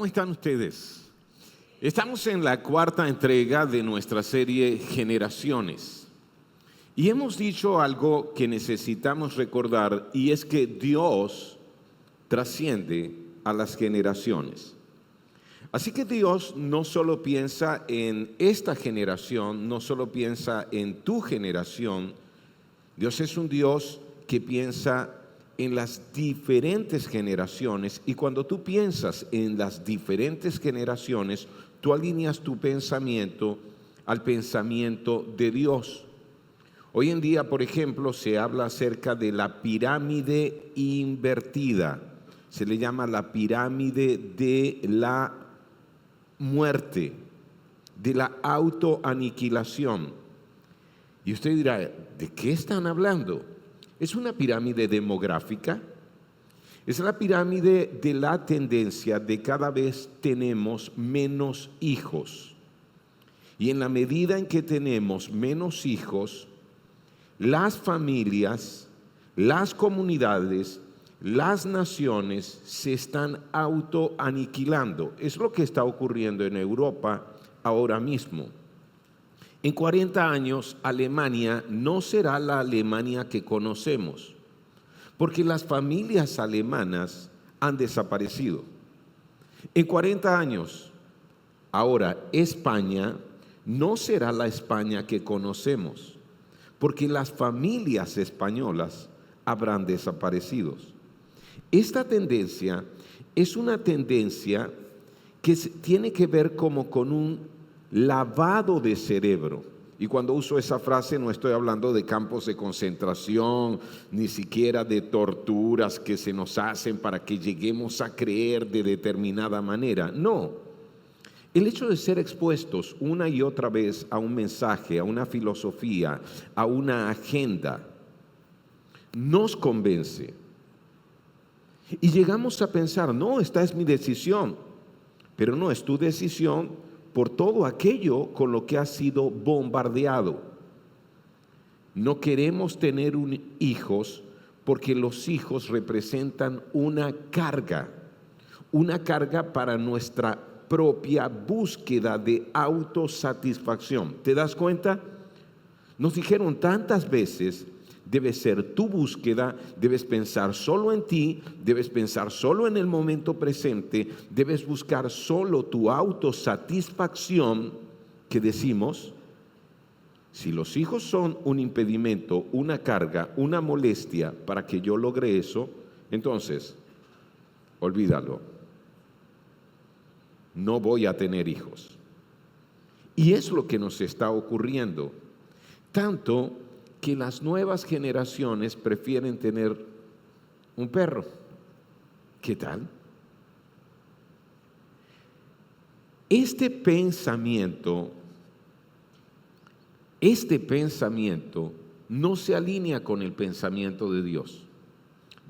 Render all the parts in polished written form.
¿Cómo están ustedes? Estamos en la cuarta entrega de nuestra serie Generaciones. Y hemos dicho algo que necesitamos recordar, y es que Dios trasciende a las generaciones. Así que Dios no solo piensa en esta generación, no solo piensa en tu generación. Dios es un Dios que piensa en las diferentes generaciones, y cuando tú piensas en las diferentes generaciones, tú alineas tu pensamiento al pensamiento de Dios. Hoy en día, por ejemplo, se habla acerca de la pirámide invertida. Se le llama la pirámide de la muerte, de la autoaniquilación. Y usted dirá, ¿de qué están hablando? Es una pirámide demográfica. Es la pirámide de la tendencia de cada vez tenemos menos hijos. Y en la medida en que tenemos menos hijos, las familias, las comunidades, las naciones se están autoaniquilando. Es lo que está ocurriendo en Europa ahora mismo. En 40 años, Alemania no será la Alemania que conocemos, porque las familias alemanas han desaparecido. En 40 años, ahora España no será la España que conocemos, porque las familias españolas habrán desaparecido. Esta tendencia es una tendencia que tiene que ver como con un lavado de cerebro. Y cuando uso esa frase no estoy hablando de campos de concentración, ni siquiera de torturas que se nos hacen para que lleguemos a creer de determinada manera. No. El hecho de ser expuestos una y otra vez a un mensaje, a una filosofía, a una agenda, nos convence. Y llegamos a pensar, no, esta es mi decisión, pero no es tu decisión por todo aquello con lo que has sido bombardeado. No queremos tener hijos porque los hijos representan una carga para nuestra propia búsqueda de autosatisfacción. ¿Te das cuenta? Nos dijeron tantas veces, debe ser tu búsqueda, debes pensar solo en ti, debes pensar solo en el momento presente, debes buscar solo tu autosatisfacción, que decimos, si los hijos son un impedimento, una carga, una molestia para que yo logre eso, entonces, olvídalo. No voy a tener hijos. Y es lo que nos está ocurriendo. Tanto que las nuevas generaciones prefieren tener un perro. ¿Qué tal? Este pensamiento no se alinea con el pensamiento de Dios.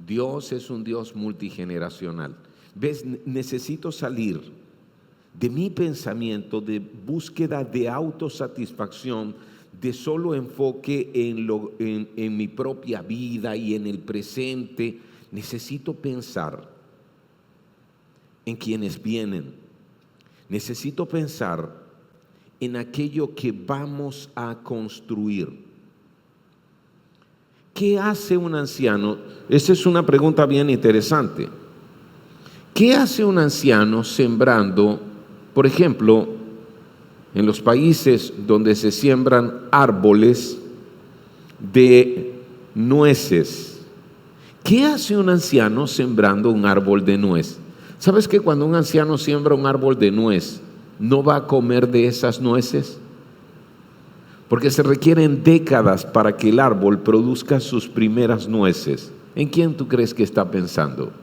Dios es un Dios multigeneracional. ¿Ves? Necesito salir de mi pensamiento de búsqueda de autosatisfacción, de solo enfoque en mi propia vida y en el presente. Necesito pensar en quienes vienen. Necesito pensar en aquello que vamos a construir. ¿Qué hace un anciano? Esa es una pregunta bien interesante. ¿Qué hace un anciano sembrando, por ejemplo, en los países donde se siembran árboles de nueces? ¿Qué hace un anciano sembrando un árbol de nuez? ¿Sabes que cuando un anciano siembra un árbol de nuez, no va a comer de esas nueces? Porque se requieren décadas para que el árbol produzca sus primeras nueces. ¿En quién tú crees que está pensando?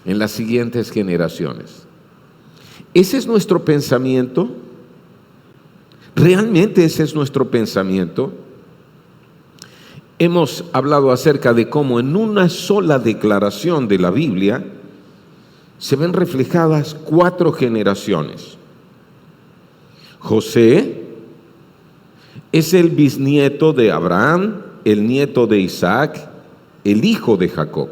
En las siguientes generaciones. ¿Ese es nuestro pensamiento? ¿Realmente ese es nuestro pensamiento? Hemos hablado acerca de cómo en una sola declaración de la Biblia se ven reflejadas 4 generaciones. José es el bisnieto de Abraham, el nieto de Isaac, el hijo de Jacob.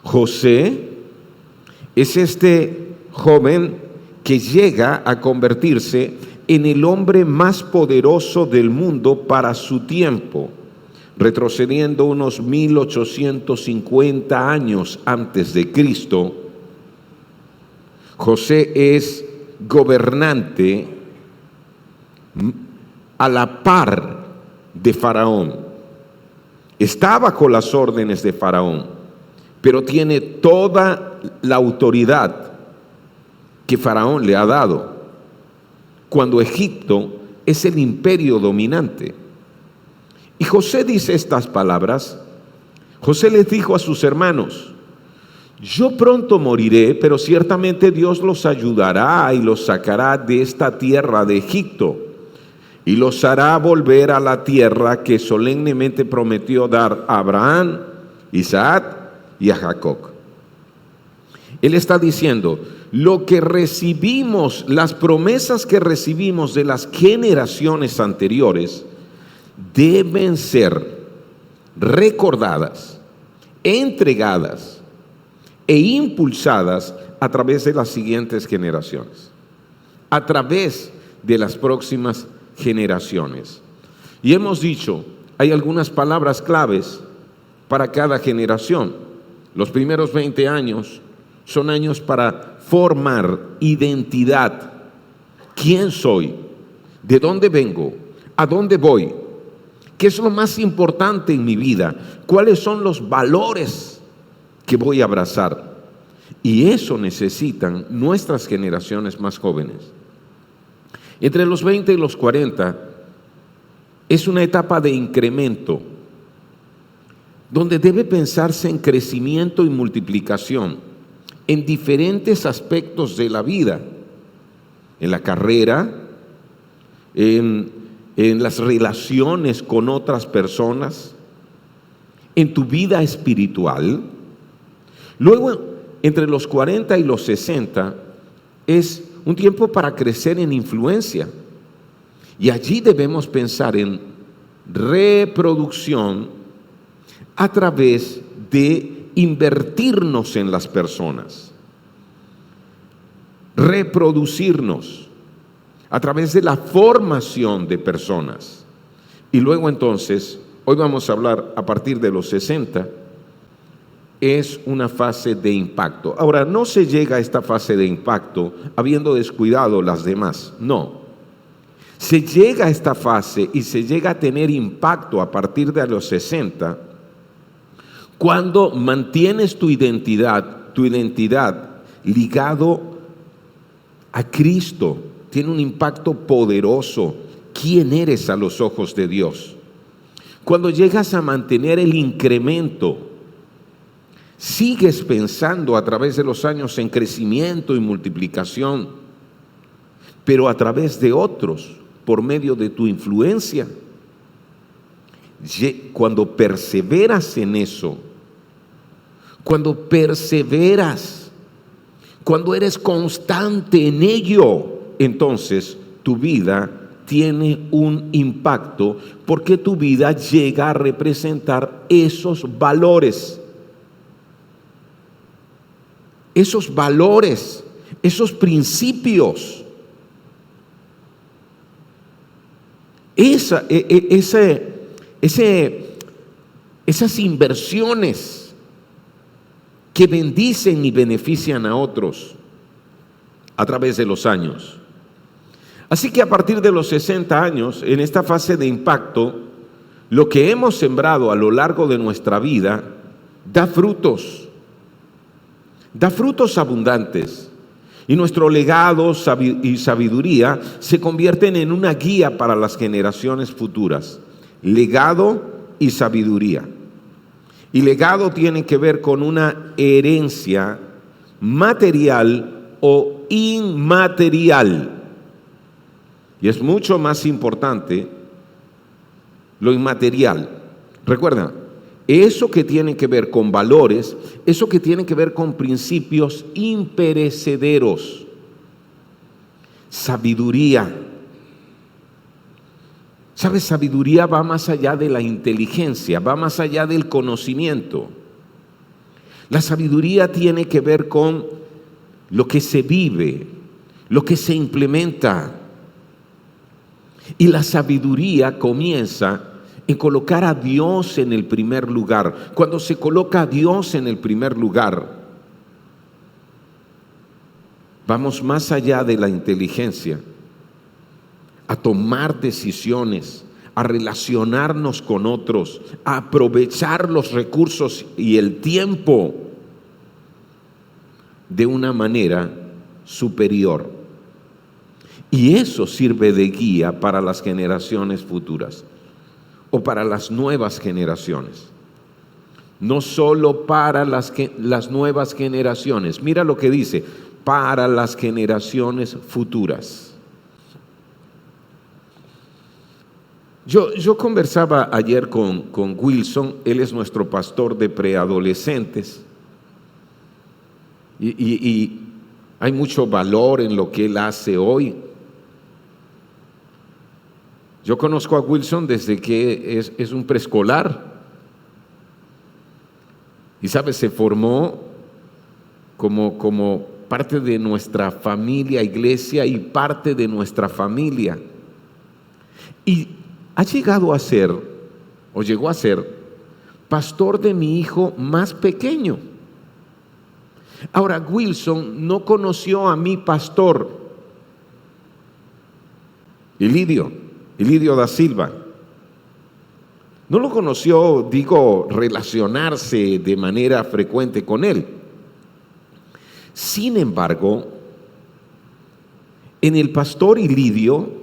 José es este joven que llega a convertirse en el hombre más poderoso del mundo para su tiempo, retrocediendo unos 1850 años antes de Cristo. José es gobernante a la par de Faraón. Está bajo las órdenes de Faraón, pero tiene toda la autoridad que Faraón le ha dado, cuando Egipto es el imperio dominante. Y José dice estas palabras. José les dijo a sus hermanos: yo pronto moriré, pero ciertamente Dios los ayudará y los sacará de esta tierra de Egipto y los hará volver a la tierra que solemnemente prometió dar a Abraham, Isaac y a Jacob. Él está diciendo, lo que recibimos, las promesas que recibimos de las generaciones anteriores deben ser recordadas, entregadas e impulsadas a través de las siguientes generaciones, a través de las próximas generaciones. Y hemos dicho, hay algunas palabras claves para cada generación. Los primeros 20 años son años para formar identidad. ¿Quién soy? ¿De dónde vengo? ¿A dónde voy? ¿Qué es lo más importante en mi vida? ¿Cuáles son los valores que voy a abrazar? Y eso necesitan nuestras generaciones más jóvenes. Entre los 20 y los 40 es una etapa de incremento, donde debe pensarse en crecimiento y multiplicación en diferentes aspectos de la vida, en la carrera, en las relaciones con otras personas, en tu vida espiritual. Luego, entre los 40 y los 60 es un tiempo para crecer en influencia, y allí debemos pensar en reproducción a través de invertirnos en las personas, reproducirnos a través de la formación de personas. Y luego entonces, hoy vamos a hablar a partir de los 60, es una fase de impacto. Ahora, no se llega a esta fase de impacto habiendo descuidado las demás, no. Se llega a esta fase y se llega a tener impacto a partir de los 60, cuando mantienes tu identidad ligado a Cristo. Tiene un impacto poderoso. ¿Quién eres a los ojos de Dios? Cuando llegas a mantener el incremento, sigues pensando a través de los años en crecimiento y multiplicación, pero a través de otros, por medio de tu influencia. Cuando perseveras en eso, cuando perseveras, cuando eres constante en ello, entonces tu vida tiene un impacto, porque tu vida llega a representar esos valores, esos principios, esas inversiones que bendicen y benefician a otros a través de los años. Así que a partir de los 60 años, en esta fase de impacto, lo que hemos sembrado a lo largo de nuestra vida da frutos abundantes, y nuestro legado y sabiduría se convierten en una guía para las generaciones futuras. Legado y sabiduría. Y legado tiene que ver con una herencia material o inmaterial. Y es mucho más importante lo inmaterial. Recuerda, eso que tiene que ver con valores, eso que tiene que ver con principios imperecederos. Sabiduría. ¿Sabes? Sabiduría va más allá de la inteligencia, va más allá del conocimiento. La sabiduría tiene que ver con lo que se vive, lo que se implementa. Y la sabiduría comienza en colocar a Dios en el primer lugar. Cuando se coloca a Dios en el primer lugar, vamos más allá de la inteligencia, a tomar decisiones, a relacionarnos con otros, a aprovechar los recursos y el tiempo de una manera superior. Y eso sirve de guía para las generaciones futuras o para las nuevas generaciones. No solo para las nuevas generaciones. Mira lo que dice, para las generaciones futuras. Yo conversaba ayer con Wilson, él es nuestro pastor de preadolescentes, y hay mucho valor en lo que él hace hoy. Yo conozco a Wilson desde que es un preescolar, y sabes, se formó como parte de nuestra familia, iglesia, y parte de nuestra familia. Y ha llegado a ser, o llegó a ser, pastor de mi hijo más pequeño. Ahora, Wilson no conoció a mi pastor, Ilidio da Silva. No lo conoció, relacionarse de manera frecuente con él. Sin embargo, en el pastor Ilidio,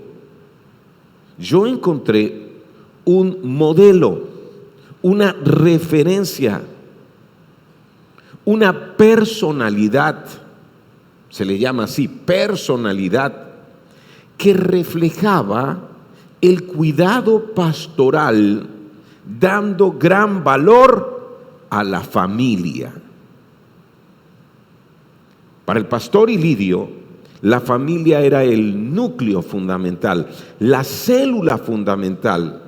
yo encontré un modelo, una referencia, una personalidad, se le llama así, personalidad, que reflejaba el cuidado pastoral, dando gran valor a la familia. Para el pastor Ilidio, la familia era el núcleo fundamental, la célula fundamental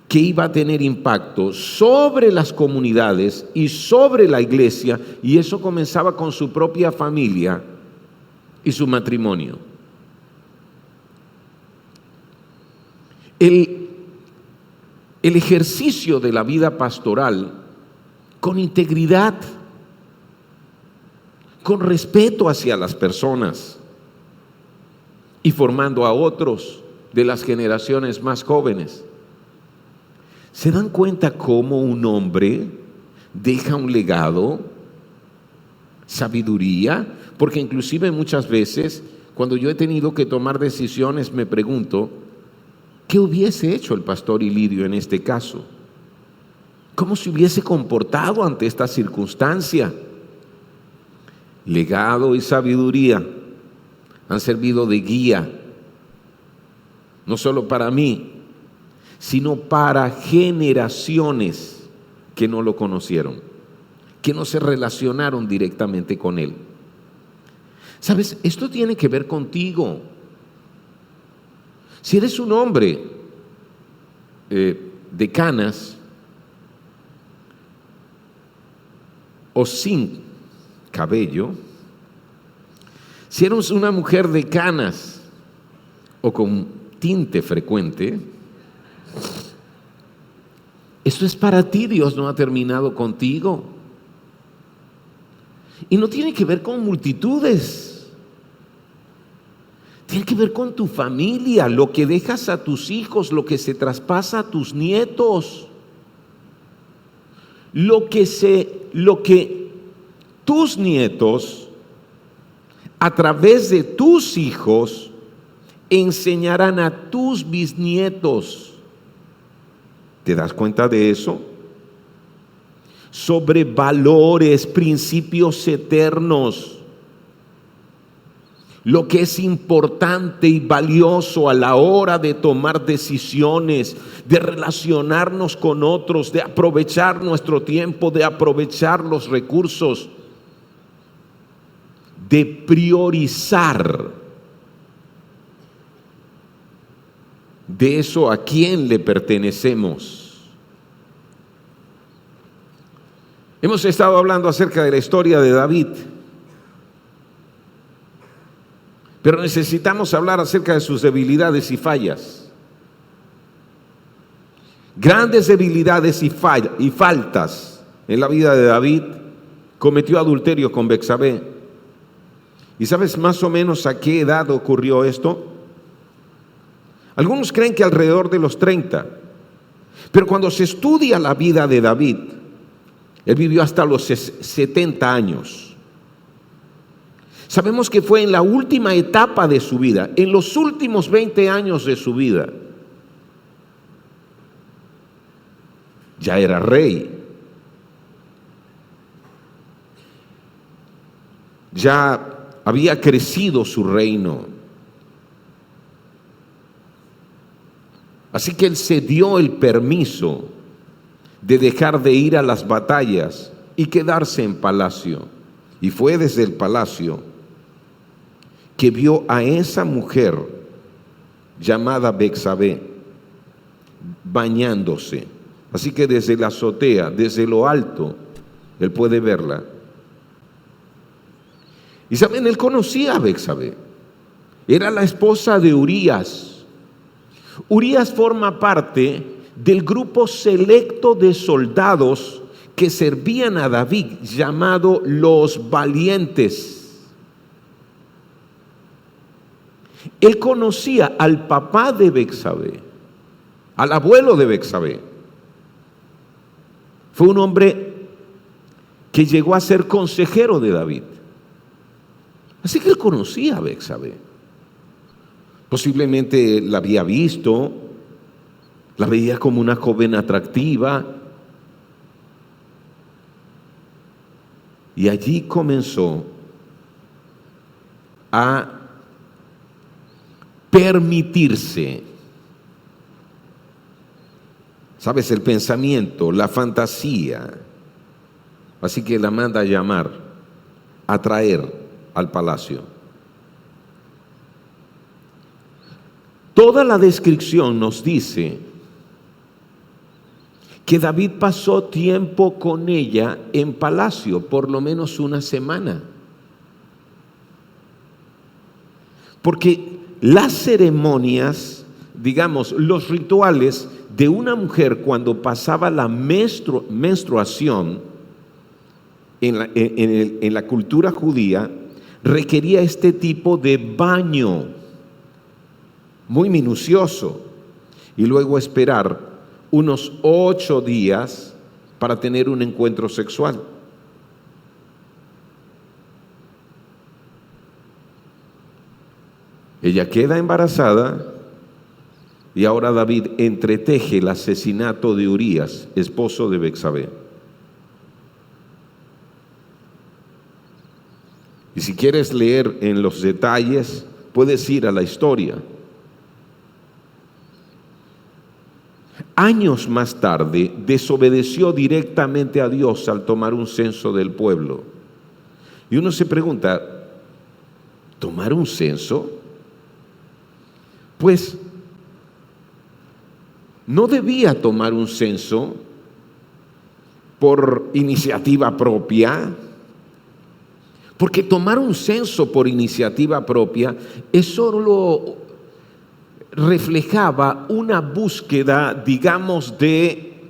que iba a tener impacto sobre las comunidades y sobre la iglesia, y eso comenzaba con su propia familia y su matrimonio. El ejercicio de la vida pastoral con integridad, con respeto hacia las personas y formando a otros de las generaciones más jóvenes. ¿Se dan cuenta cómo un hombre deja un legado, sabiduría? Porque inclusive muchas veces, cuando yo he tenido que tomar decisiones, me pregunto, ¿qué hubiese hecho el pastor Ilidio en este caso? ¿Cómo se hubiese comportado ante esta circunstancia? Legado y sabiduría han servido de guía, no solo para mí, sino para generaciones que no lo conocieron, que no se relacionaron directamente con él. ¿Sabes? Esto tiene que ver contigo. Si eres un hombre de canas o sin cabello, si eres una mujer de canas o con tinte frecuente, esto es para ti. Dios no ha terminado contigo. Y no tiene que ver con multitudes. Tiene que ver con tu familia, lo que dejas a tus hijos, lo que se traspasa a tus nietos, lo que tus nietos, a través de tus hijos, enseñarán a tus bisnietos. ¿Te das cuenta de eso? Sobre valores, principios eternos. Lo que es importante y valioso a la hora de tomar decisiones, de relacionarnos con otros, de aprovechar nuestro tiempo, de aprovechar los recursos, de priorizar. De eso, ¿a quién le pertenecemos? Hemos estado hablando acerca de la historia de David, pero necesitamos hablar acerca de sus debilidades y fallas. Grandes debilidades y faltas en la vida de David. Cometió adulterio con Betsabé. ¿Y sabes más o menos a qué edad ocurrió esto? Algunos creen que alrededor de los 30. Pero cuando se estudia la vida de David, él vivió hasta los 70 años. Sabemos que fue en la última etapa de su vida, en los últimos 20 años de su vida. Ya era rey. Ya había crecido su reino. Así que él se dio el permiso de dejar de ir a las batallas y quedarse en palacio. Y fue desde el palacio que vio a esa mujer llamada Betsabé bañándose. Así que desde la azotea, desde lo alto, él puede verla. Y saben, él conocía a Betsabé. Era la esposa de Urías. Urías forma parte del grupo selecto de soldados que servían a David, llamado los valientes. Él conocía al papá de Betsabé, al abuelo de Betsabé. Fue un hombre que llegó a ser consejero de David. Así que él conocía a Betsabé. Posiblemente la había visto, la veía como una joven atractiva. Y allí comenzó a permitirse, ¿sabes? El pensamiento, la fantasía. Así que la manda a llamar, a traer al palacio. Toda la descripción nos dice que David pasó tiempo con ella en palacio, por lo menos una semana. Porque las ceremonias, digamos, los rituales de una mujer cuando pasaba la menstruación en la cultura judía, requería este tipo de baño muy minucioso y luego esperar unos 8 días para tener un encuentro sexual. Ella queda embarazada y ahora David entreteje el asesinato de Urías, esposo de Betsabé. Y si quieres leer en los detalles, puedes ir a la historia. Años más tarde, desobedeció directamente a Dios al tomar un censo del pueblo. Y uno se pregunta, ¿tomar un censo? Pues no debía tomar un censo por iniciativa propia, porque tomar un censo por iniciativa propia es solo reflejaba una búsqueda, digamos, de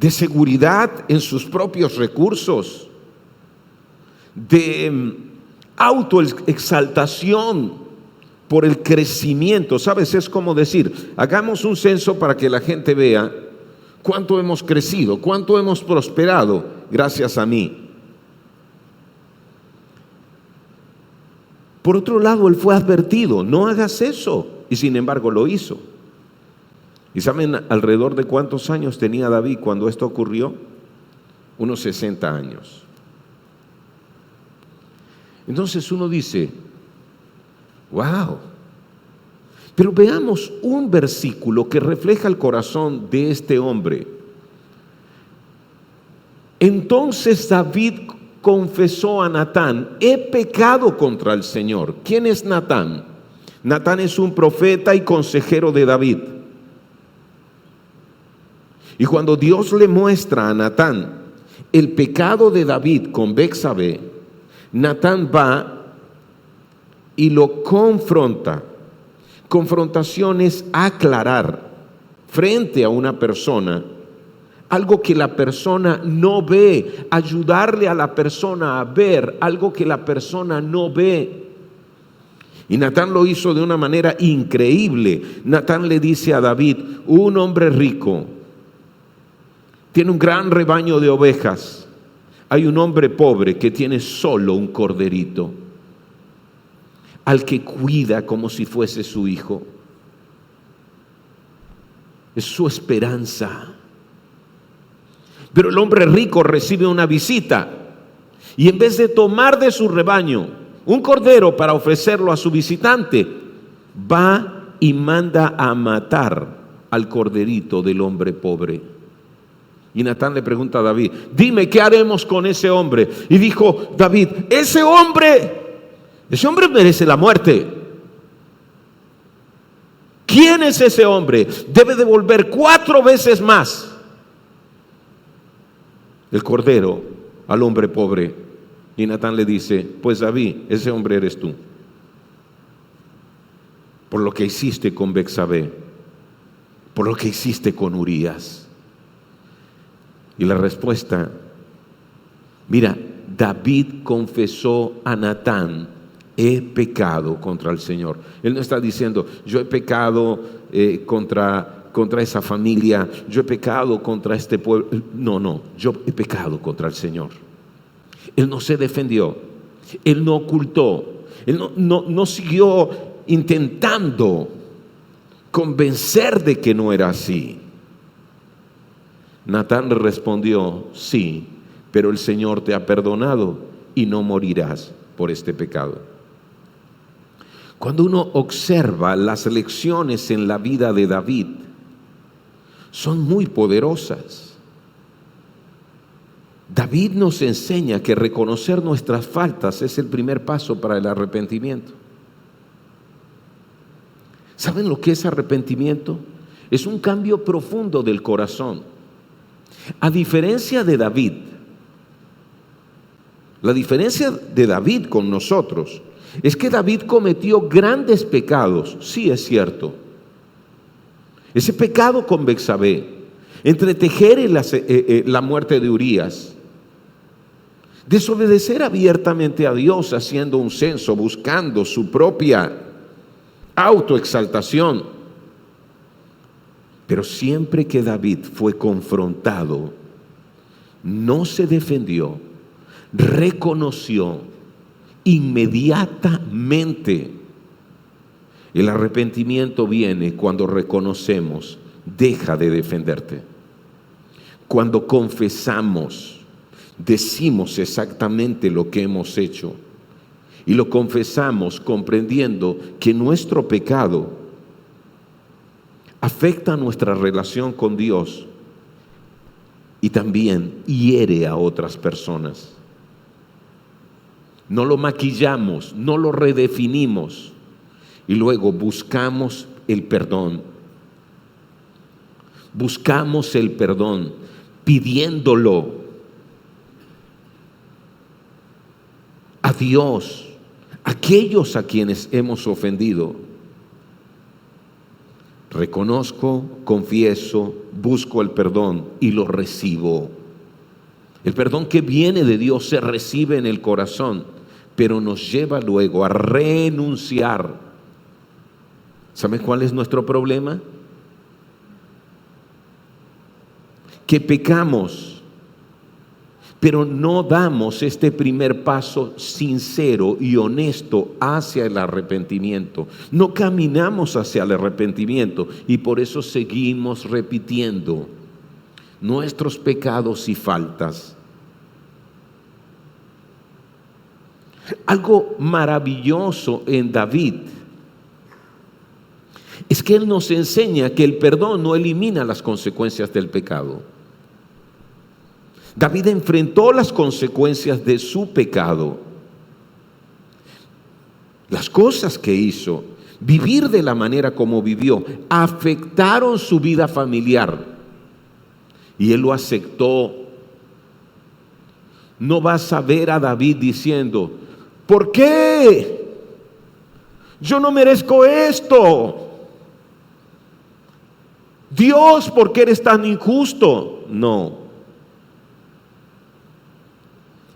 seguridad en sus propios recursos, de autoexaltación por el crecimiento. ¿Sabes? Es como decir, hagamos un censo para que la gente vea cuánto hemos crecido, cuánto hemos prosperado gracias a mí. Por otro lado, él fue advertido, no hagas eso. Y sin embargo lo hizo. ¿Y saben alrededor de cuántos años tenía David cuando esto ocurrió? Unos 60 años. Entonces uno dice, wow. Pero veamos un versículo que refleja el corazón de este hombre. Entonces David confesó a Natán, he pecado contra el Señor. ¿Quién es Natán? Natán es un profeta y consejero de David. Y cuando Dios le muestra a Natán el pecado de David con Betsabé, Natán va y lo confronta. Confrontación es aclarar frente a una persona algo que la persona no ve, ayudarle a la persona a ver algo que la persona no ve. Y Natán lo hizo de una manera increíble. Natán le dice a David: un hombre rico tiene un gran rebaño de ovejas. Hay un hombre pobre que tiene solo un corderito, al que cuida como si fuese su hijo. Es su esperanza. Pero el hombre rico recibe una visita y en vez de tomar de su rebaño un cordero para ofrecerlo a su visitante, va y manda a matar al corderito del hombre pobre. Y Natán le pregunta a David: dime, ¿qué haremos con ese hombre? Y dijo David: ese hombre merece la muerte. ¿Quién es ese hombre? Debe devolver 4 veces más el cordero al hombre pobre. Y Natán le dice: pues David, ese hombre eres tú, por lo que hiciste con Betsabé, por lo que hiciste con Urías. Y la respuesta: mira, David confesó a Natán: he pecado contra el Señor. Él no está diciendo: yo he pecado contra esa familia, yo he pecado contra este pueblo. No, yo he pecado contra el Señor. Él no se defendió, él no ocultó, él no siguió intentando convencer de que no era así. Natán le respondió: sí, pero el Señor te ha perdonado y no morirás por este pecado. Cuando uno observa las lecciones en la vida de David, son muy poderosas. David nos enseña que reconocer nuestras faltas es el primer paso para el arrepentimiento. ¿Saben lo que es arrepentimiento? Es un cambio profundo del corazón. A diferencia de David, la diferencia de David con nosotros es que David cometió grandes pecados, sí es cierto. Ese pecado con Betsabé, entretejer la muerte de Urías, desobedecer abiertamente a Dios haciendo un censo, buscando su propia autoexaltación. Pero siempre que David fue confrontado, no se defendió, reconoció inmediatamente. El arrepentimiento viene cuando reconocemos: deja de defenderte. Cuando confesamos, decimos exactamente lo que hemos hecho y lo confesamos comprendiendo que nuestro pecado afecta nuestra relación con Dios y también hiere a otras personas. No lo maquillamos, no lo redefinimos y luego buscamos el perdón. Buscamos el perdón pidiéndolo a Dios, a aquellos a quienes hemos ofendido. Reconozco, confieso, busco el perdón y lo recibo. El perdón que viene de Dios se recibe en el corazón, pero nos lleva luego a renunciar. ¿Sabe cuál es nuestro problema? Que pecamos, pero no damos este primer paso sincero y honesto hacia el arrepentimiento. No caminamos hacia el arrepentimiento y por eso seguimos repitiendo nuestros pecados y faltas. Algo maravilloso en David es que él nos enseña que el perdón no elimina las consecuencias del pecado. David enfrentó las consecuencias de su pecado. Las cosas que hizo, vivir de la manera como vivió, afectaron su vida familiar. Y él lo aceptó. no vas a ver a David diciendo, ¿por qué? Yo no merezco esto. Dios, ¿por qué eres tan injusto? No.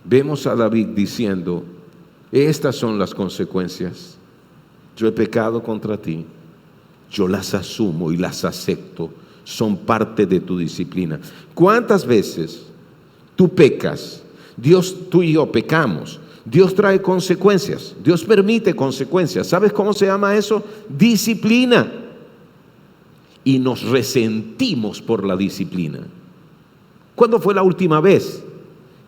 Vemos a David diciendo, estas son las consecuencias. Yo he pecado contra ti. Yo las asumo y las acepto. Son parte de tu disciplina. ¿Cuántas veces tú pecas? Tú y yo pecamos. Dios trae consecuencias. Dios permite consecuencias. ¿Sabes cómo se llama eso? Disciplina. Y nos resentimos por la disciplina. ¿Cuándo fue la última vez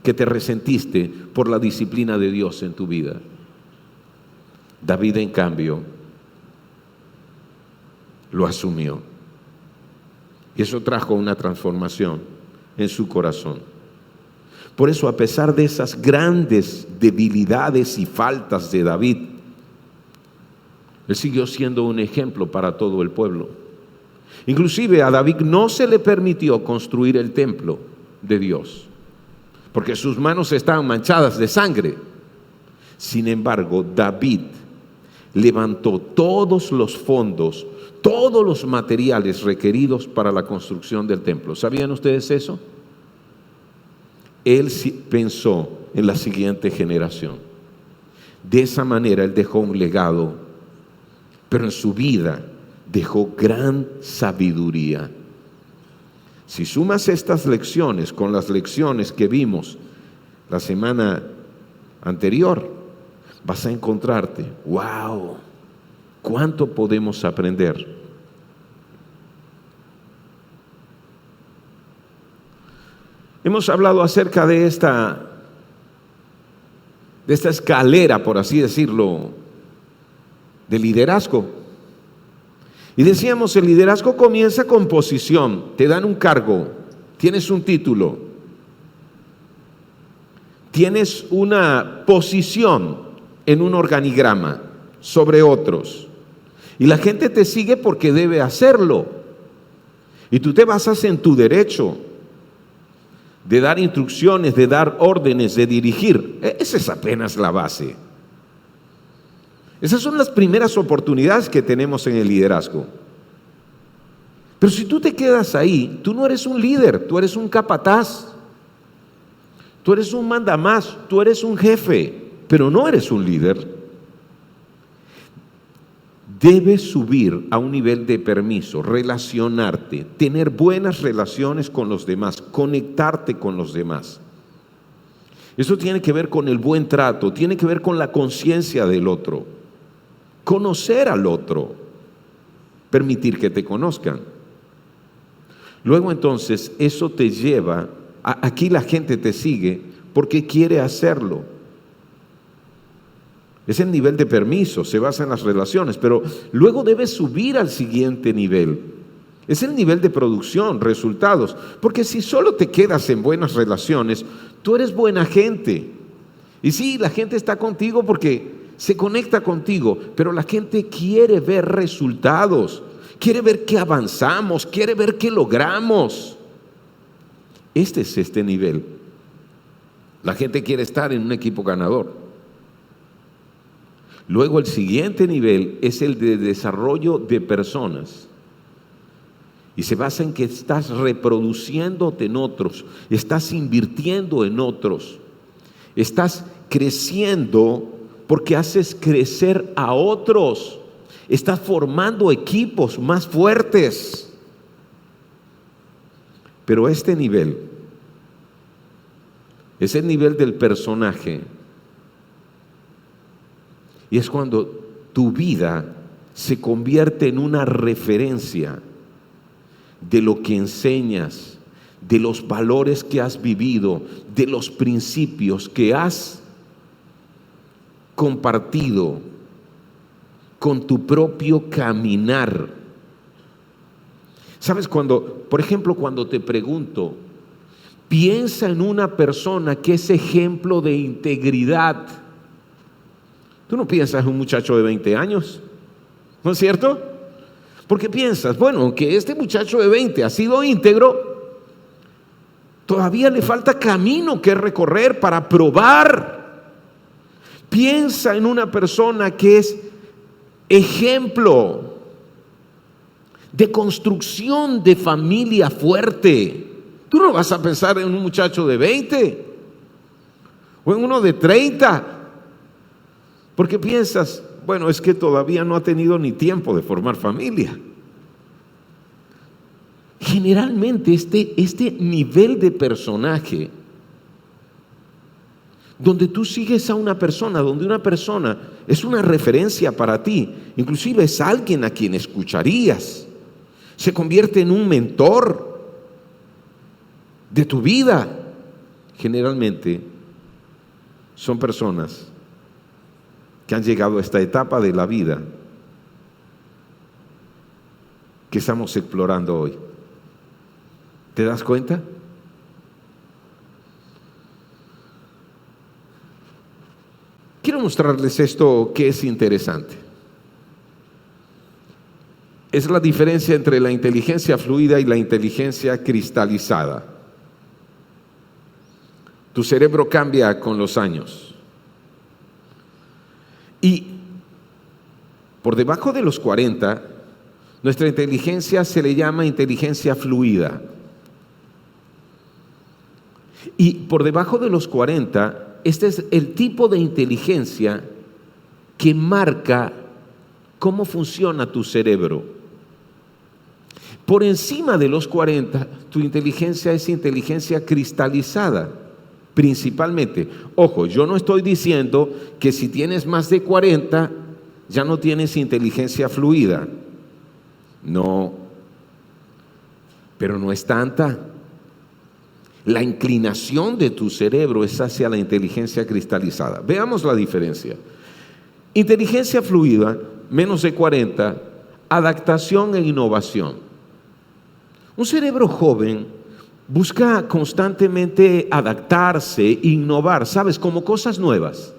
que te resentiste por la disciplina de Dios en tu vida? David, en cambio, lo asumió. Y eso trajo una transformación en su corazón. Por eso, a pesar de esas grandes debilidades y faltas de David, él siguió siendo un ejemplo para todo el pueblo. Inclusive a David no se le permitió construir el templo de Dios, porque sus manos estaban manchadas de sangre. Sin embargo, David levantó todos los fondos, todos los materiales requeridos para la construcción del templo. ¿Sabían ustedes eso? Él pensó en la siguiente generación. De esa manera él dejó un legado, pero en su vida dejó gran sabiduría. Si sumas estas lecciones con las lecciones que vimos la semana anterior, vas a encontrarte, wow, cuánto podemos aprender. Hemos hablado acerca de esta escalera, por así decirlo, de liderazgo. Y decíamos, el liderazgo comienza con posición. Te dan un cargo, tienes un título, tienes una posición en un organigrama sobre otros. Y la gente te sigue porque debe hacerlo. Y tú te basas en tu derecho de dar instrucciones, de dar órdenes, de dirigir. Esa es apenas la base. Esas son las primeras oportunidades que tenemos en el liderazgo. Pero si tú te quedas ahí, tú no eres un líder, tú eres un capataz. Tú eres un mandamás, tú eres un jefe, pero no eres un líder. Debes subir a un nivel de permiso, relacionarte, tener buenas relaciones con los demás, conectarte con los demás. Eso tiene que ver con el buen trato, tiene que ver con la conciencia del otro, conocer al otro, permitir que te conozcan. Luego entonces eso te lleva, aquí la gente te sigue porque quiere hacerlo. Es el nivel de permiso, se basa en las relaciones, pero luego debes subir al siguiente nivel. Es el nivel de producción, resultados, porque si solo te quedas en buenas relaciones, tú eres buena gente. Y sí, la gente está contigo porque se conecta contigo, pero la gente quiere ver resultados, quiere ver que avanzamos, quiere ver que logramos. Este es este nivel. La gente quiere estar en un equipo ganador. Luego el siguiente nivel es el de desarrollo de personas. Y se basa en que estás reproduciéndote en otros, estás invirtiendo en otros, estás creciendo porque haces crecer a otros, estás formando equipos más fuertes. Pero este nivel es el nivel del personaje. Y es cuando tu vida se convierte en una referencia de lo que enseñas, de los valores que has vivido, de los principios que has compartido con tu propio caminar. ¿Sabes? Por ejemplo, cuando te pregunto, piensa en una persona que es ejemplo de integridad. Tú no piensas en un muchacho de 20 años, ¿no es cierto? Porque piensas, bueno, que este muchacho de 20 ha sido íntegro, Todavía le falta camino que recorrer para probar. Piensa en una persona que es ejemplo de construcción de familia fuerte. Tú no vas a pensar en un muchacho de 20 o en uno de 30, porque piensas, bueno, es que todavía no ha tenido ni tiempo de formar familia. Generalmente este nivel de personaje, donde tú sigues a una persona, donde una persona es una referencia para ti, inclusive es alguien a quien escucharías, se convierte en un mentor de tu vida. Generalmente son personas que han llegado a esta etapa de la vida que estamos explorando hoy. ¿Te das cuenta? Quiero mostrarles esto que es interesante. Es la diferencia entre la inteligencia fluida y la inteligencia cristalizada. Tu cerebro cambia con los años. Y por debajo de los 40, nuestra inteligencia se le llama inteligencia fluida. Y por debajo de los 40, este es el tipo de inteligencia que marca cómo funciona tu cerebro. Por encima de los 40, tu inteligencia es inteligencia cristalizada, principalmente. Ojo, yo no estoy diciendo que si tienes más de 40, ya no tienes inteligencia fluida. No, pero no es tanta. La inclinación de tu cerebro es hacia la inteligencia cristalizada. Veamos la diferencia. Inteligencia fluida, menos de 40, adaptación e innovación. Un cerebro joven busca constantemente adaptarse, innovar, ¿sabes? Como cosas nuevas.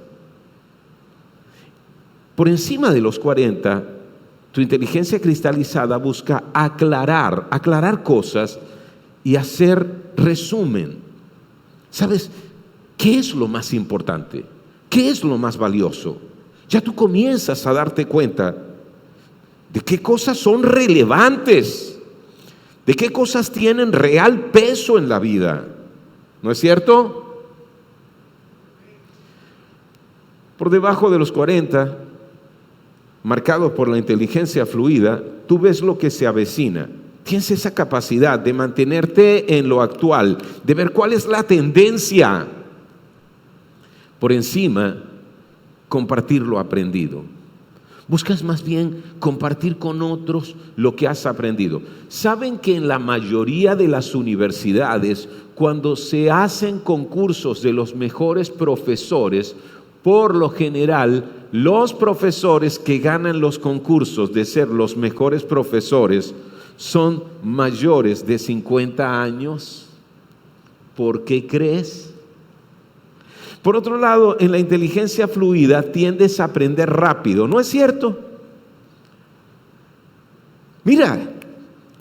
Por encima de los 40, tu inteligencia cristalizada busca aclarar cosas y hacer resumen. ¿Sabes qué es lo más importante? ¿Qué es lo más valioso? Ya tú comienzas a darte cuenta de qué cosas son relevantes, de qué cosas tienen real peso en la vida. ¿No es cierto? Por debajo de los 40, marcado por la inteligencia fluida, tú ves lo que se avecina. Tienes esa capacidad de mantenerte en lo actual, de ver cuál es la tendencia. Por encima, compartir lo aprendido. Buscas más bien compartir con otros lo que has aprendido. ¿Saben que en la mayoría de las universidades, cuando se hacen concursos de los mejores profesores, por lo general, los profesores que ganan los concursos de ser los mejores profesores son mayores de 50 años? ¿Por qué crees? Por otro lado, en la inteligencia fluida tiendes a aprender rápido, ¿no es cierto? Mira,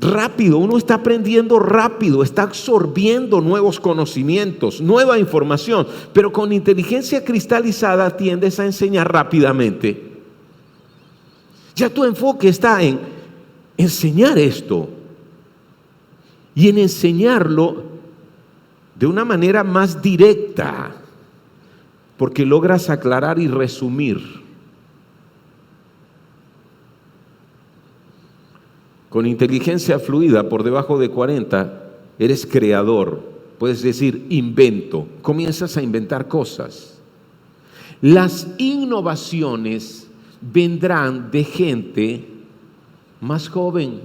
rápido, uno está aprendiendo rápido, está absorbiendo nuevos conocimientos, nueva información, pero con inteligencia cristalizada tiendes a enseñar rápidamente. Ya tu enfoque está en enseñar esto y en enseñarlo de una manera más directa, porque logras aclarar y resumir. Con inteligencia fluida, por debajo de 40, eres creador, puedes decir invento, comienzas a inventar cosas. Las innovaciones vendrán de gente más joven,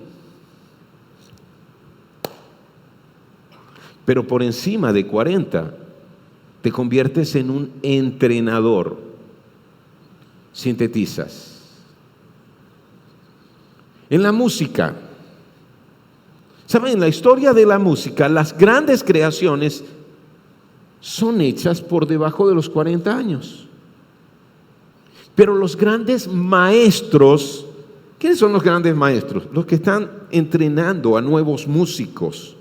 pero por encima de 40 te conviertes en un entrenador, sintetizas. En la música, ¿saben? En la historia de la música, las grandes creaciones son hechas por debajo de los 40 años. Pero los grandes maestros, ¿quiénes son los grandes maestros? Los que están entrenando a nuevos músicos.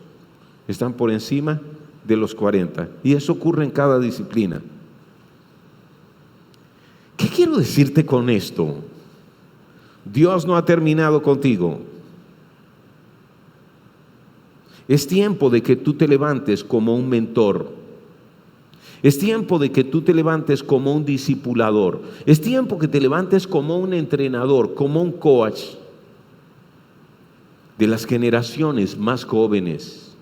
Están por encima de los 40. Y eso ocurre en cada disciplina. ¿Qué quiero decirte con esto? Dios no ha terminado contigo. Es tiempo de que tú te levantes como un mentor. Es tiempo de que tú te levantes como un discipulador. Es tiempo que te levantes como un entrenador, como un coach de las generaciones más jóvenes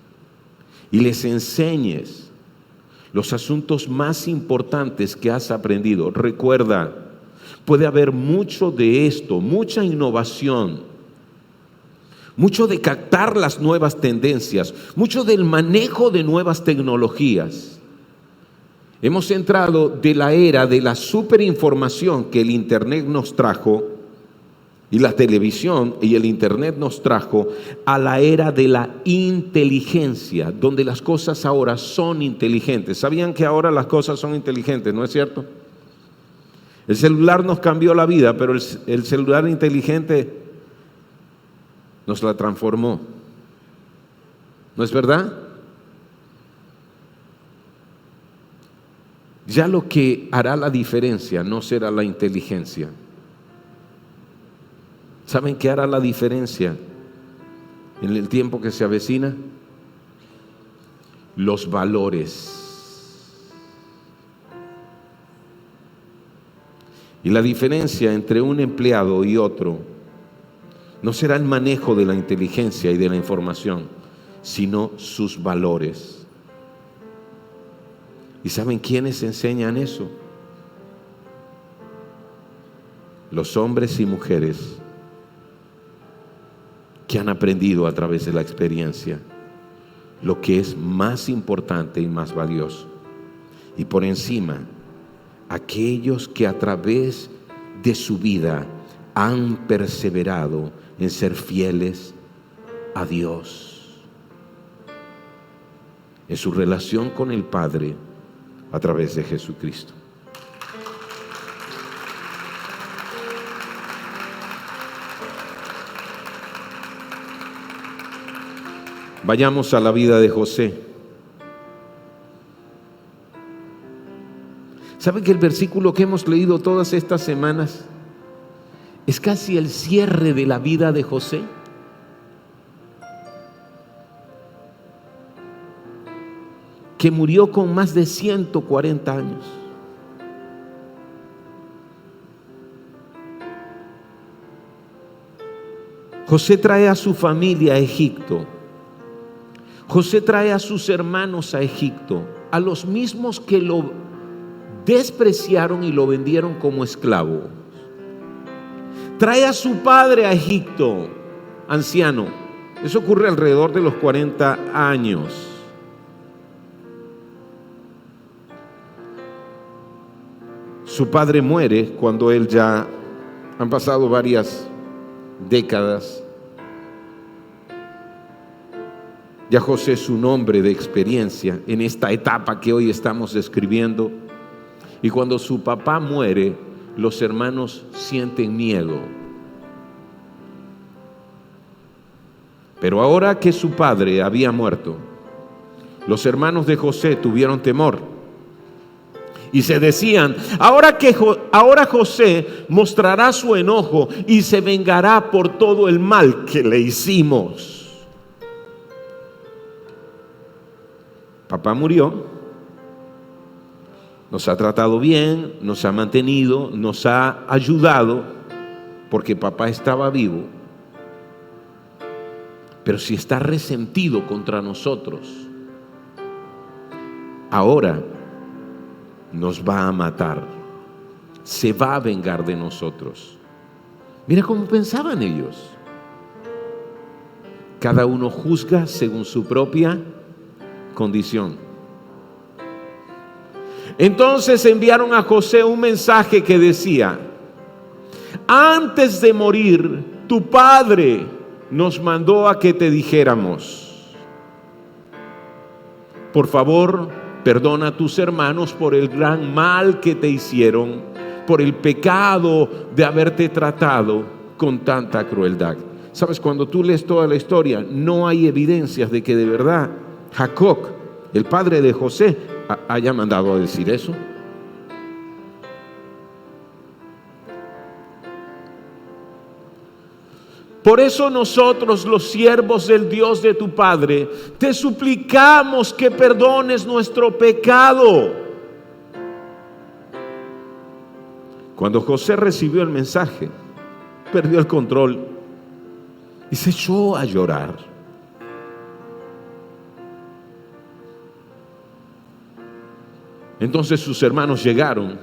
y les enseñes los asuntos más importantes que has aprendido. Recuerda, puede haber mucho de esto, mucha innovación, mucho de captar las nuevas tendencias, mucho del manejo de nuevas tecnologías. Hemos entrado de la era de la superinformación que el Internet nos trajo, y la televisión y el Internet nos trajo, a la era de la inteligencia, donde las cosas ahora son inteligentes. ¿Sabían que ahora las cosas son inteligentes? ¿No es cierto? El celular nos cambió la vida, pero el celular inteligente nos la transformó. ¿No es verdad? Ya lo que hará la diferencia no será la inteligencia. ¿Saben qué hará la diferencia en el tiempo que se avecina? Los valores. Y la diferencia entre un empleado y otro no será el manejo de la inteligencia y de la información, sino sus valores. ¿Y saben quiénes enseñan eso? Los hombres y mujeres que han aprendido a través de la experiencia lo que es más importante y más valioso. Y por encima, aquellos que a través de su vida han perseverado en ser fieles a Dios, en su relación con el Padre a través de Jesucristo. Vayamos a la vida de José. ¿Saben que el versículo que hemos leído todas estas semanas es casi el cierre de la vida de José? Que murió con más de 140 años. José trae a su familia a Egipto. José trae a sus hermanos a Egipto, a los mismos que lo despreciaron y lo vendieron como esclavo. Trae a su padre a Egipto, anciano. Eso ocurre alrededor de los 40 años. Su padre muere cuando él ya han pasado varias décadas. Ya José es un hombre de experiencia en esta etapa que hoy estamos describiendo. Y cuando su papá muere, los hermanos sienten miedo. Pero ahora que su padre había muerto, los hermanos de José tuvieron temor. Y se decían, ahora José mostrará su enojo y se vengará por todo el mal que le hicimos. Papá murió, nos ha tratado bien, nos ha mantenido, nos ha ayudado, porque papá estaba vivo. Pero si está resentido contra nosotros, ahora nos va a matar, se va a vengar de nosotros. Mira cómo pensaban ellos. Cada uno juzga según su propia condición. Entonces enviaron a José un mensaje que decía: antes de morir, tu padre nos mandó a que te dijéramos, por favor, perdona a tus hermanos por el gran mal que te hicieron, por el pecado de haberte tratado con tanta crueldad. Sabes, cuando tú lees toda la historia, no hay evidencias de que de verdad Jacob el padre de José, haya mandado a decir eso. Por eso nosotros, los siervos del Dios de tu Padre, te suplicamos que perdones nuestro pecado. Cuando José recibió el mensaje, perdió el control y se echó a llorar. Entonces sus hermanos llegaron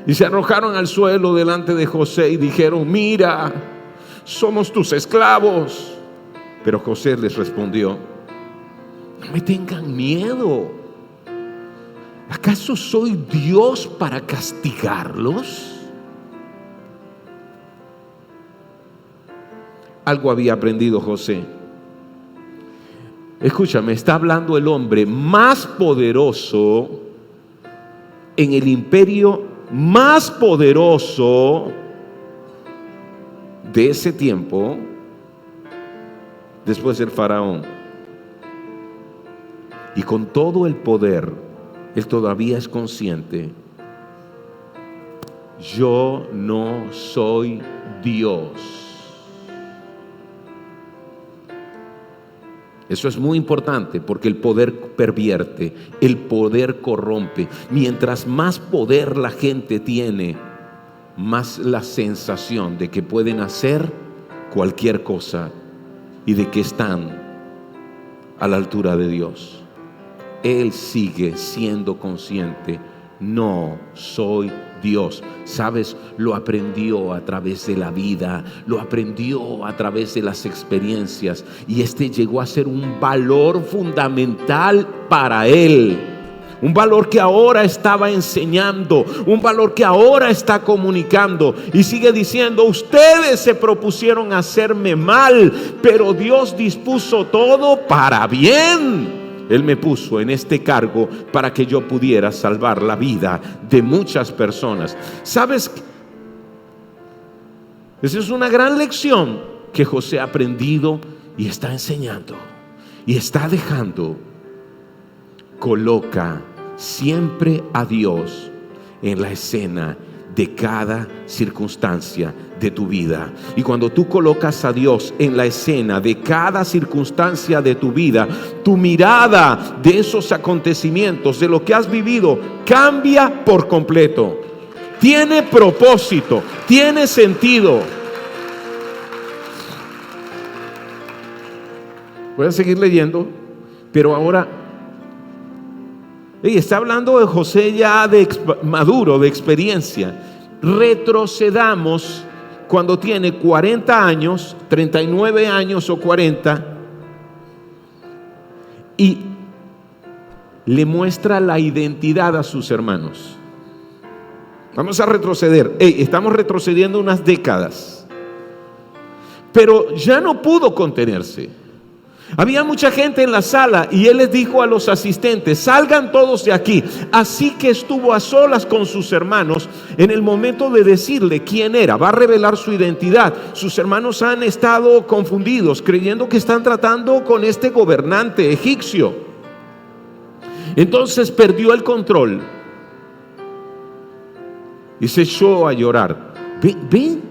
y se arrojaron al suelo delante de José y dijeron: mira, somos tus esclavos. Pero José les respondió: no me tengan miedo. ¿Acaso soy Dios para castigarlos? Algo había aprendido José. Escúchame, está hablando el hombre más poderoso en el imperio más poderoso de ese tiempo, después del faraón. Y con todo el poder, él todavía es consciente: yo no soy Dios. Eso es muy importante, porque el poder pervierte, el poder corrompe. Mientras más poder la gente tiene, más la sensación de que pueden hacer cualquier cosa y de que están a la altura de Dios. Él sigue siendo consciente: no soy Dios. ¿Sabes? Lo aprendió a través de la vida, lo aprendió a través de las experiencias, y este llegó a ser un valor fundamental para él. Un valor que ahora estaba enseñando, un valor que ahora está comunicando, y sigue diciendo: ustedes se propusieron hacerme mal, pero Dios dispuso todo para bien. Él me puso en este cargo para que yo pudiera salvar la vida de muchas personas. ¿Sabes? Esa es una gran lección que José ha aprendido y está enseñando y está dejando. Coloca siempre a Dios en la escena de cada circunstancia de tu vida. Y cuando tú colocas a Dios en la escena de cada circunstancia de tu vida, tu mirada de esos acontecimientos, de lo que has vivido, cambia por completo. Tiene propósito, tiene sentido. Voy a seguir leyendo, pero ahora está hablando de José ya maduro, de experiencia. Retrocedamos cuando tiene 40 años, 39 años o 40, y le muestra la identidad a sus hermanos. Vamos a retroceder. Estamos retrocediendo unas décadas, pero ya no pudo contenerse. Había mucha gente en la sala y él les dijo a los asistentes: salgan todos de aquí. Así que estuvo a solas con sus hermanos en el momento de decirle quién era. Va a revelar su identidad. Sus hermanos han estado confundidos, creyendo que están tratando con este gobernante egipcio. Entonces perdió el control y se echó a llorar. ¿Ven?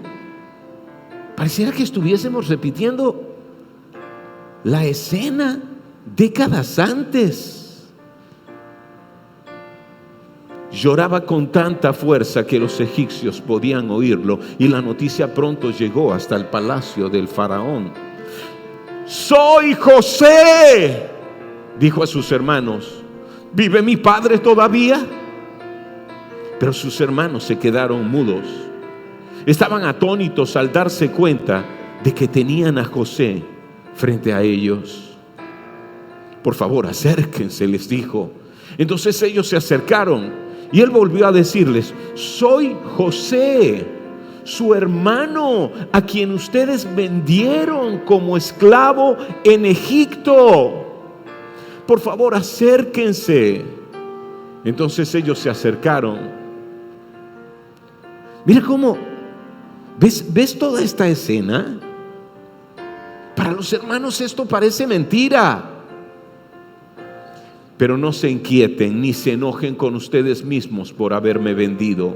Pareciera que estuviésemos repitiendo la escena décadas antes. Lloraba con tanta fuerza que los egipcios podían oírlo, y la noticia pronto llegó hasta el palacio del faraón. «Soy José», dijo a sus hermanos. «¿Vive mi padre todavía?». Pero sus hermanos se quedaron mudos. Estaban atónitos al darse cuenta de que tenían a José frente a ellos. «Por favor, acérquense», les dijo. Entonces ellos se acercaron y él volvió a decirles: «Soy José, su hermano, a quien ustedes vendieron como esclavo en Egipto. Por favor, acérquense». Entonces ellos se acercaron. Mira cómo, ¿ves toda esta escena? Para los hermanos esto parece mentira. Pero no se inquieten ni se enojen con ustedes mismos por haberme vendido.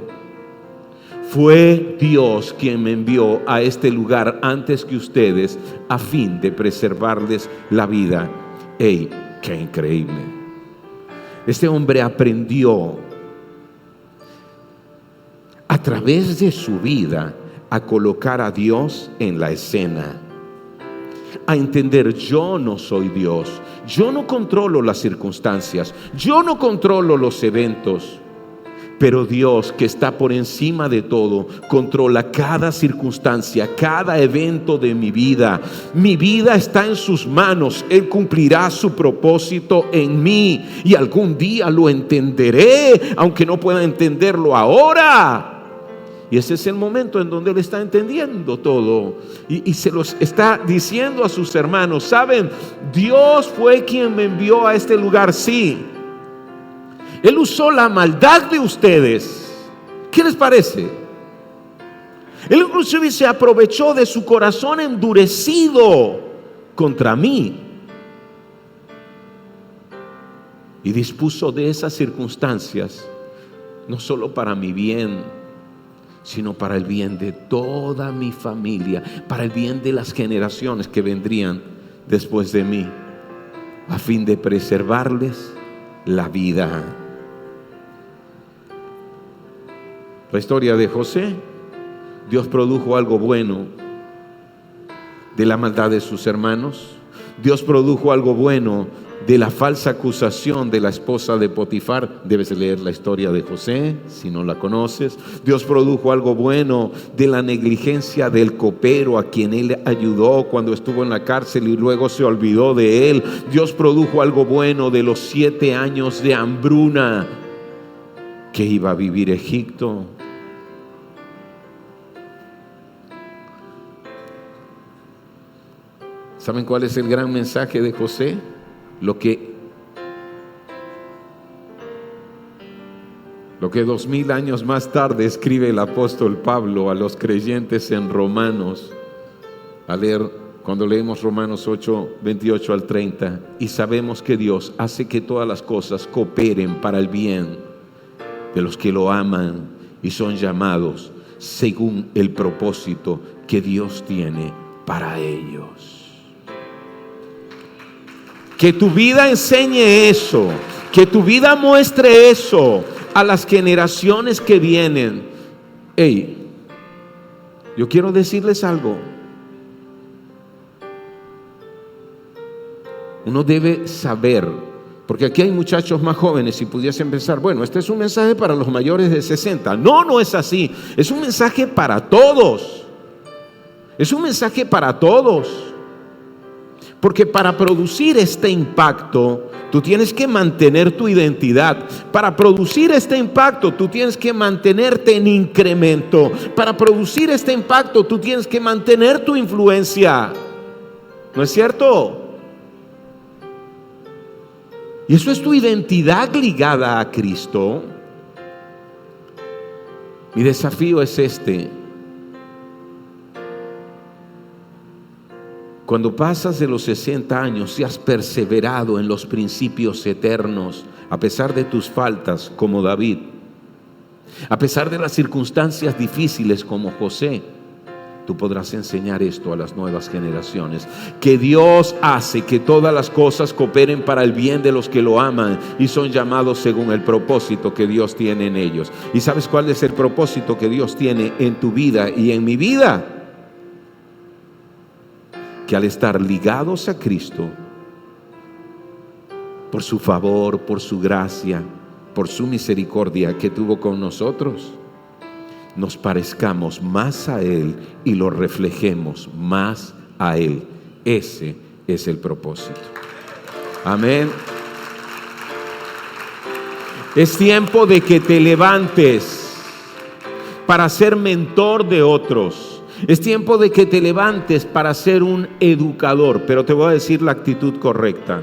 Fue Dios quien me envió a este lugar antes que ustedes, a fin de preservarles la vida. ¡Ey! ¡Qué increíble! Este hombre aprendió a través de su vida a colocar a Dios en la escena, a entender: yo no soy Dios, yo no controlo las circunstancias, yo no controlo los eventos, pero Dios, que está por encima de todo, controla cada circunstancia, cada evento de mi vida. Mi vida está en sus manos. Él cumplirá su propósito en mí y algún día lo entenderé, aunque no pueda entenderlo ahora. Y ese es el momento en donde Él está entendiendo todo y se los está diciendo a sus hermanos: ¿saben? Dios fue quien me envió a este lugar, sí. Él usó la maldad de ustedes. ¿Qué les parece? Él inclusive se aprovechó de su corazón endurecido contra mí y dispuso de esas circunstancias no solo para mi bien, sino para el bien de toda mi familia, para el bien de las generaciones que vendrían después de mí, a fin de preservarles la vida. La historia de José: Dios produjo algo bueno de la maldad de sus hermanos. Dios produjo algo bueno de la falsa acusación de la esposa de Potifar. Debes leer la historia de José si no la conoces. Dios produjo algo bueno de la negligencia del copero a quien él ayudó cuando estuvo en la cárcel y luego se olvidó de él. Dios produjo algo bueno de los 7 años de hambruna que iba a vivir Egipto. ¿Saben cuál es el gran mensaje de José? Lo que 2000 años más tarde escribe el apóstol Pablo a los creyentes en Romanos, cuando leemos Romanos 8, 28 al 30, y sabemos que Dios hace que todas las cosas cooperen para el bien de los que lo aman y son llamados según el propósito que Dios tiene para ellos. Que tu vida enseñe eso, que tu vida muestre eso a las generaciones que vienen. Hey, yo quiero decirles algo. Uno debe saber, porque aquí hay muchachos más jóvenes y pudiesen pensar: bueno, este es un mensaje para los mayores de 60. No, no es así. Es un mensaje para todos. Es un mensaje para todos. Porque para producir este impacto, tú tienes que mantener tu identidad. Para producir este impacto, tú tienes que mantenerte en incremento. Para producir este impacto, tú tienes que mantener tu influencia. ¿No es cierto? Y eso es tu identidad ligada a Cristo. Mi desafío es este: cuando pasas de los 60 años, si has perseverado en los principios eternos, a pesar de tus faltas como David, a pesar de las circunstancias difíciles como José, tú podrás enseñar esto a las nuevas generaciones: que Dios hace que todas las cosas cooperen para el bien de los que lo aman y son llamados según el propósito que Dios tiene en ellos. ¿Y sabes cuál es el propósito que Dios tiene en tu vida y en mi vida? Que al estar ligados a Cristo, por su favor, por su gracia, por su misericordia que tuvo con nosotros, nos parezcamos más a Él y lo reflejemos más a Él. Ese es el propósito. Amén. Es tiempo de que te levantes para ser mentor de otros. Es tiempo de que te levantes para ser un educador. Pero te voy a decir la actitud correcta.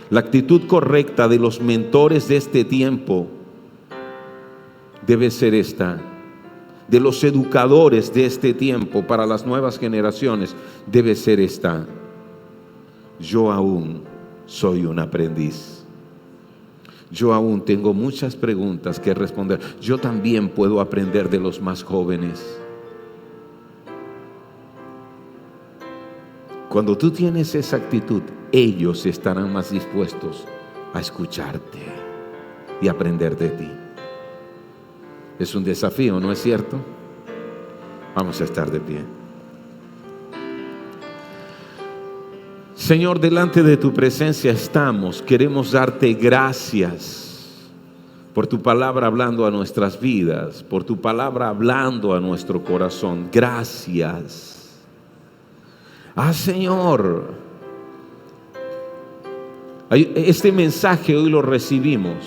La actitud correcta de los mentores de este tiempo debe ser esta. De los educadores de este tiempo para las nuevas generaciones debe ser esta: yo aún soy un aprendiz. yo aún tengo muchas preguntas que responder. Yo también puedo aprender de los más jóvenes. Cuando tú tienes esa actitud, ellos estarán más dispuestos a escucharte y aprender de ti. Es un desafío, ¿no es cierto? Vamos a estar de pie. Señor, delante de tu presencia estamos. Queremos darte gracias por tu palabra hablando a nuestras vidas, por tu palabra hablando a nuestro corazón. Gracias. Señor, este mensaje hoy lo recibimos.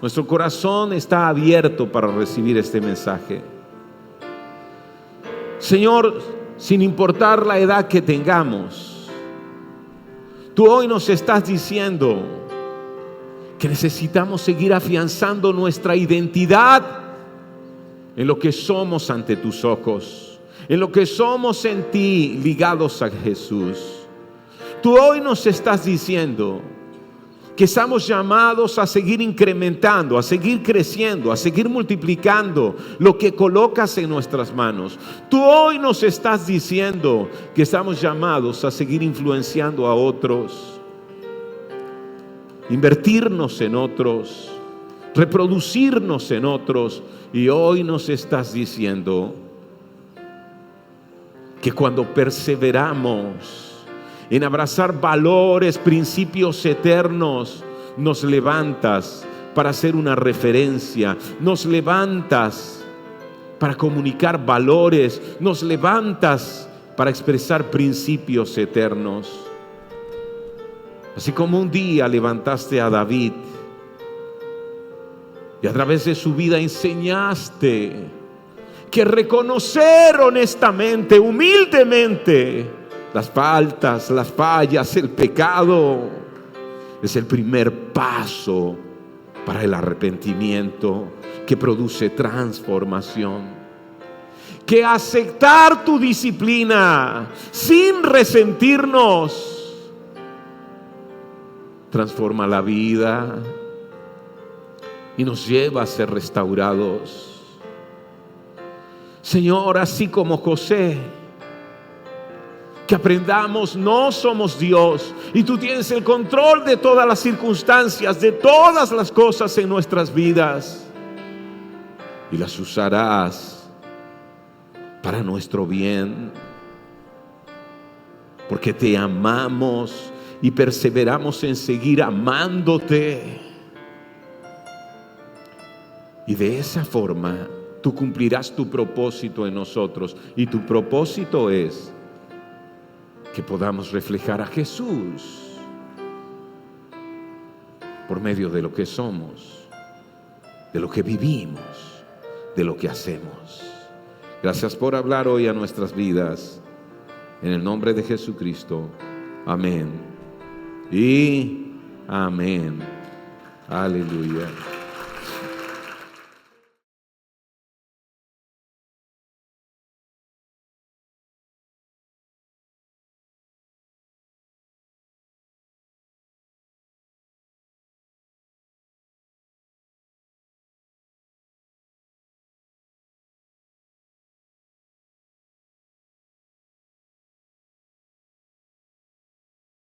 Nuestro corazón está abierto para recibir este mensaje. Señor, sin importar la edad que tengamos, tú hoy nos estás diciendo que necesitamos seguir afianzando nuestra identidad en lo que somos ante tus ojos, en lo que somos en ti, ligados a Jesús. Tú hoy nos estás diciendo que estamos llamados a seguir incrementando, a seguir creciendo, a seguir multiplicando lo que colocas en nuestras manos. Tú hoy nos estás diciendo que estamos llamados a seguir influenciando a otros, invertirnos en otros, reproducirnos en otros. Y hoy nos estás diciendo que cuando perseveramos en abrazar valores, principios eternos, nos levantas para ser una referencia, nos levantas para comunicar valores, nos levantas para expresar principios eternos. Así como un día levantaste a David y a través de su vida enseñaste que reconocer honestamente, humildemente, las faltas, las fallas, el pecado es el primer paso para el arrepentimiento que produce transformación. Que aceptar tu disciplina sin resentirnos transforma la vida y nos lleva a ser restaurados. Señor, así como José, que aprendamos, no somos Dios y tú tienes el control de todas las circunstancias, de todas las cosas en nuestras vidas, y las usarás para nuestro bien, porque te amamos y perseveramos en seguir amándote. Y de esa forma tú cumplirás tu propósito en nosotros, y tu propósito es que podamos reflejar a Jesús por medio de lo que somos, de lo que vivimos, de lo que hacemos. Gracias por hablar hoy a nuestras vidas. En el nombre de Jesucristo. Amén y amén. Aleluya.